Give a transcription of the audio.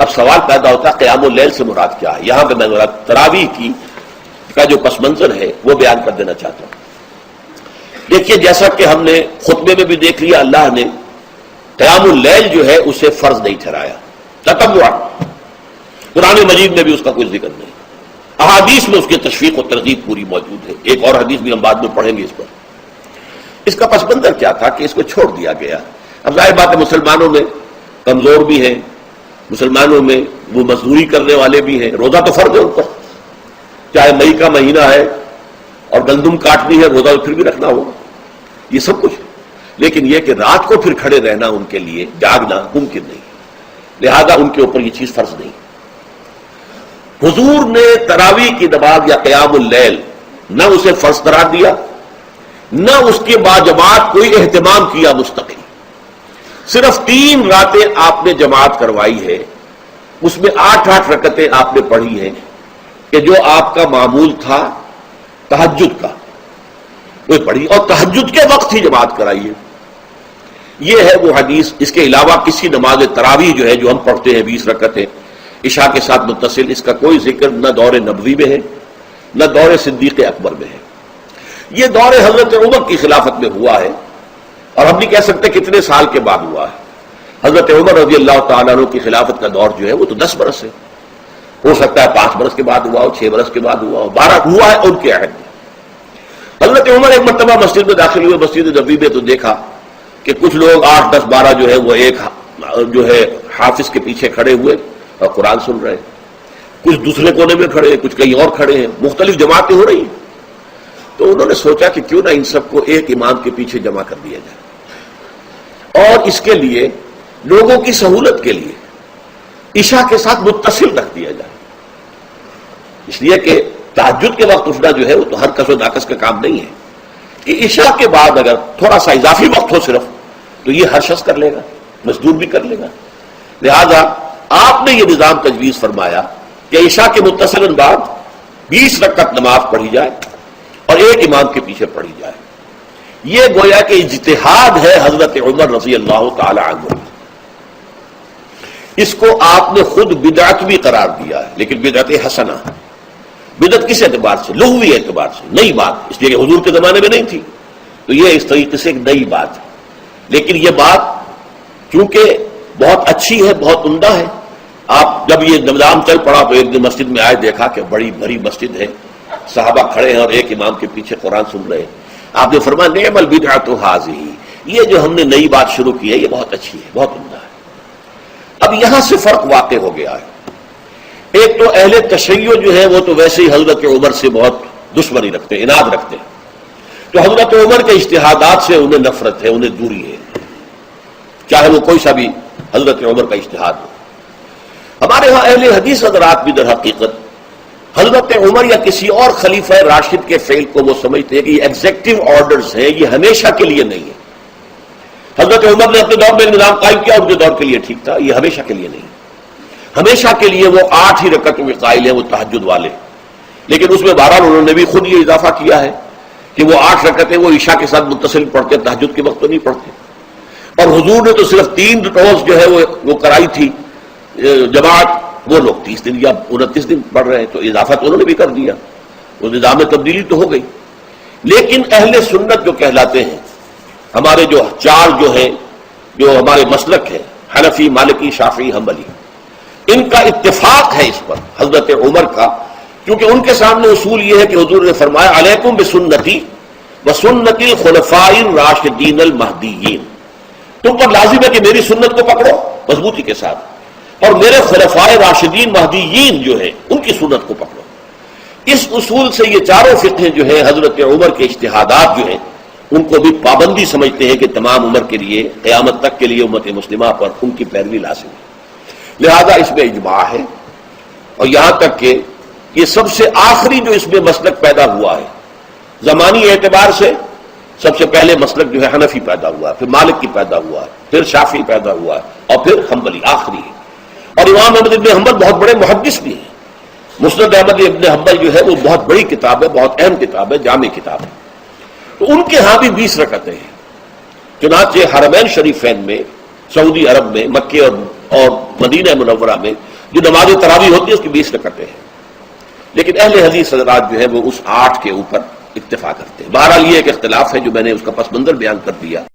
اب سوال پیدا ہوتا ہے قیام اللیل سے مراد کیا ہے؟ یہاں پہ میں تراویح کی کا جو پس منظر ہے وہ بیان کر دینا چاہتا ہوں. دیکھیے جیسا کہ ہم نے خطبے میں بھی دیکھ لیا، اللہ نے قیام اللیل جو ہے اسے فرض نہیں ٹھہرایا، تطوع. قرآن مجید میں بھی اس کا کوئی ذکر نہیں، احادیث میں اس کی تشویق و ترغیب پوری موجود ہے. ایک اور حدیث بھی ہم بعد میں پڑھیں گے اس پر. اس کا پس منظر کیا تھا کہ اس کو چھوڑ دیا گیا. اب ظاہر بات ہے مسلمانوں میں کمزور بھی ہیں، مسلمانوں میں وہ مزدوری کرنے والے بھی ہیں، روزہ تو فرض ہے ان پر، چاہے مئی کا مہینہ ہے اور گندم کاٹنی ہے، روزہ تو پھر بھی رکھنا ہوگا، یہ سب کچھ. لیکن یہ کہ رات کو پھر کھڑے رہنا ان کے لیے جاگنا ممکن نہیں، لہذا ان کے اوپر یہ چیز فرض نہیں. حضور نے تراویح کی نماز یا قیام اللیل نہ اسے فرض قرار دیا، نہ اس کے بعد جماعت کوئی اہتمام کیا مستقل. صرف 3 راتیں آپ نے جماعت کروائی ہے، اس میں 8 رکعتیں آپ نے پڑھی ہیں کہ جو آپ کا معمول تھا تہجد کا وہ پڑھی، اور تہجد کے وقت ہی جماعت کرائی ہے. یہ ہے وہ حدیث. اس کے علاوہ کسی نماز تراویح جو ہے جو ہم پڑھتے ہیں 20 رکعتیں عشاء کے ساتھ متصل، اس کا کوئی ذکر نہ دور نبوی میں ہے نہ دور صدیق اکبر میں ہے. یہ دور حضرت عمر کی خلافت میں ہوا ہے، اور ہم نہیں کہہ سکتے کتنے سال کے بعد ہوا ہے. حضرت عمر رضی اللہ تعالیٰ عنہ کی خلافت کا دور جو ہے وہ تو 10 برس ہے، ہو سکتا ہے 5 برس کے بعد ہوا ہو، 6 برس کے بعد ہوا ہو، 12 ہوا ہے ان کے عہد میں. حضرت عمر ایک مرتبہ مسجد میں داخل ہوئے، مسجد نبوی میں، تو دیکھا کہ کچھ لوگ 8 10 12 جو ہے وہ ایک جو ہے حافظ کے پیچھے کھڑے ہوئے اور قرآن سن رہے ہیں، کچھ دوسرے کونے میں کھڑے ہیں، کچھ کہیں اور کھڑے ہیں، مختلف جماعتیں ہو رہی ہیں. تو انہوں نے سوچا کہ کیوں نہ ان سب کو ایک امام کے پیچھے جمع کر دیا جائے، اور اس کے لیے لوگوں کی سہولت کے لیے عشاء کے ساتھ متصل رکھ دیا جائے. اس لیے کہ تہجد کے وقت اٹھنا جو ہے وہ تو ہر کس و ناقص کا کام نہیں ہے، کہ عشاء کے بعد اگر تھوڑا سا اضافی وقت ہو صرف، تو یہ ہر شخص کر لے گا، مزدور بھی کر لے گا. لہذا آپ نے یہ نظام تجویز فرمایا کہ عشاء کے متصل بعد 20 رکعت نماز پڑھی جائے اور ایک امام کے پیچھے پڑھی جائے. یہ گویا کہ اجتہاد ہے حضرت عمر رضی اللہ تعالی عنہ. اس کو آپ نے خود بدعت بھی قرار دیا ہے، لیکن بدعت حسنہ. بدعت کس اعتبار سے؟ لغوی اعتبار سے، نئی بات، اس لیے کہ حضور کے زمانے میں نہیں تھی، تو یہ اس طریقے سے ایک نئی بات ہے. لیکن یہ بات چونکہ بہت اچھی ہے، بہت عمدہ ہے. آپ جب یہ نظام چل پڑا تو ایک دن مسجد میں آئے، دیکھا کہ بڑی بھری مسجد ہے، صحابہ کھڑے ہیں اور ایک امام کے پیچھے قرآن سن رہے ہیں. آپ نے فرمایا نعم البدعۃ ھذہ، یہ جو ہم نے نئی بات شروع کی ہے یہ بہت اچھی ہے، بہت عمدہ ہے. اب یہاں سے فرق واقع ہو گیا ہے. ایک تو اہل تشیع جو ہے وہ تو ویسے ہی حضرت عمر سے بہت دشمنی رکھتے ہیں، عناد رکھتے ہیں، تو حضرت عمر کے اجتہادات سے انہیں نفرت ہے، انہیں دوری ہے، چاہے وہ کوئی سا بھی حضرت عمر کا اجتہاد ہو. ہمارے ہاں اہل حدیث حضرات بھی در حقیقت حضرت عمر یا کسی اور خلیفہ راشد کے فعل کو وہ سمجھتے ہیں کہ یہ ایگزیکٹو آرڈرز ہیں، یہ ہمیشہ کے لیے نہیں ہے. حضرت عمر نے اپنے دور میں نظام قائم کیا، ان کے دور کے لیے ٹھیک تھا، یہ ہمیشہ کے لیے نہیں. ہمیشہ کے لیے وہ 8 ہی رکعتوں کے قائل ہیں، وہ تہجد والے. لیکن اس میں بہرحال انہوں نے بھی خود یہ اضافہ کیا ہے کہ وہ 8 رکعتیں وہ عشاء کے ساتھ متصل پڑھتے، تہجد کے وقت تو نہیں پڑھتے. اور حضور نے تو صرف 3 روز جو ہے وہ کرائی تھی جماعت، وہ لوگ 30 دن یا 29 دن پڑھ رہے ہیں، تو اضافہ تو انہوں نے بھی کر دیا، وہ نظام میں تبدیلی تو ہو گئی. لیکن اہل سنت جو کہلاتے ہیں، ہمارے جو 4 جو ہیں، جو ہمارے مسلک ہیں، حنفی، مالکی، شافعی، حنبلی، ان کا اتفاق ہے اس پر حضرت عمر کا، کیونکہ ان کے سامنے اصول یہ ہے کہ حضور نے فرمایا علیکم بسنتی وسنت الخلفاء الراشدین المہدیین، تم پر لازم ہے کہ میری سنت کو پکڑو مضبوطی کے ساتھ، اور میرے خلفاء راشدین مہدیین جو ہیں ان کی سنت کو پکڑو. اس اصول سے یہ 4 فقہ جو ہیں حضرت عمر کے اجتہادات جو ہیں ان کو بھی پابندی سمجھتے ہیں کہ تمام عمر کے لیے قیامت تک کے لیے امت مسلمہ پر ان کی پیروی لازم ہے. لہذا اس میں اجماع ہے. اور یہاں تک کہ یہ سب سے آخری جو اس میں مسلک پیدا ہوا ہے زمانی اعتبار سے، سب سے پہلے مسلک جو ہے حنفی پیدا ہوا ہے، پھر مالک کی پیدا ہوا ہے، پھر شافعی پیدا ہوا ہے، اور پھر حنبلی آخری ہے. اور امام احمد ابن حنبل بہت بڑے محدث بھی ہیں. مسند احمد ابن حنبل جو ہے وہ بہت بڑی کتاب ہے، بہت اہم کتاب ہے، جامع کتاب ہے. تو ان کے ہاں بھی 20 رکعتیں ہیں. چنانچہ حرمین شریفین میں، سعودی عرب میں، مکے اور مدینہ منورہ میں جو نماز تراویح ہوتی ہے اس کی 20 رکعتیں ہیں، لیکن اہل حدیث حضرات جو ہے وہ اس 8 کے اوپر اتفاق کرتے ہیں۔ بہرحال یہ ایک اختلاف ہے جو میں نے اس کا پس منظر بیان کر دیا۔